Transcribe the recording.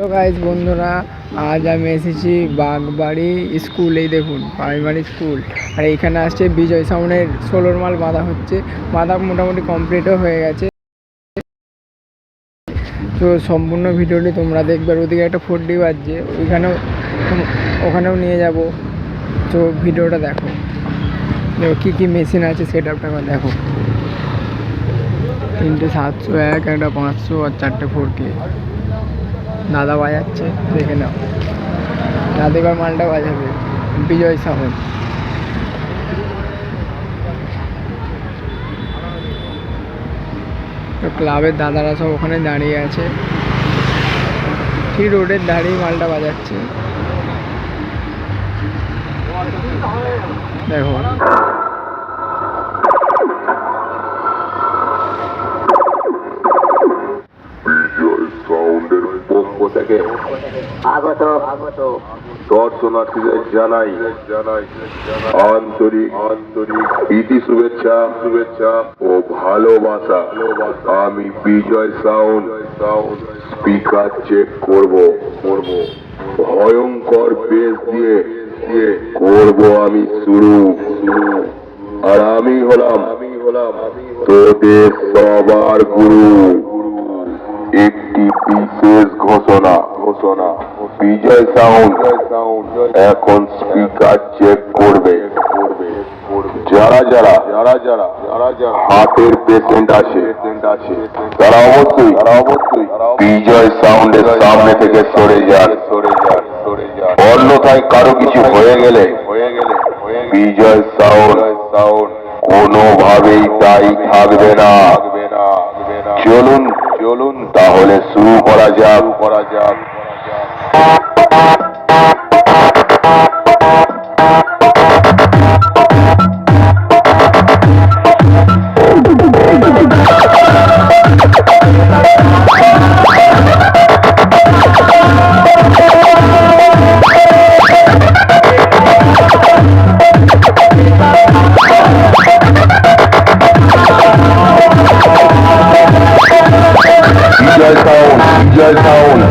তো গাইজ বন্ধুরা, আজ আমি এসেছি বাগবাড়ি স্কুল। এই দেখুন প্রাইমারি স্কুল। আর এইখানে আসছে বিজয় সাউন্ডের 16 মাল বাঁধা হচ্ছে। বাঁধা মোটামুটি কমপ্লিটও হয়ে গেছে। তো সম্পূর্ণ ভিডিওটি তোমরা দেখবে। ওদিকে একটা 4D বাজছে, ওখানেও নিয়ে যাব। তো ভিডিওটা দেখো, কী কী মেশিন আছে সেট আপটা দেখো। 3টে 701, একটা 500 আর 4টে 4K। দাদা বাজাচ্ছে, দেখে নাও। দাদা এবার মালটা বাজাবে, বিজয় সাউন্ড। তো ক্লাবের দাদারা সব ওখানে দাঁড়িয়ে আছে, ঠিক রোডের ধারেই মালটা বাজাচ্ছে। দেখো সাউন্ডের পক্ষ থেকে আগত দর্শনার্থীদের জানাই আন্তরিক প্রীতি শুভেচ্ছা ও ভালোবাসা। আমি বিজয় সাউন্ড স্পিকার চেক করব ভয়ঙ্কর বেস দিয়ে করব আমি শুরু। আর আমি হলাম তোদের সবার গুরু। একটি বিশেষ ঘোষণা, বিজয় সাউন্ড এখন স্পিকার চেক করবে। যারা হার্টের পেশেন্ট আছে তারা অবশ্যই বিজয় সাউন্ডের সামনে থেকে সরে যান। অন্যথায় কারো কিছু হয়ে গেলে বিজয় সাউন্ড কোনোভাবেই দায়ী থাকবে না। চলুন তাহলে শুরু করা যাক। Bijoy Sound.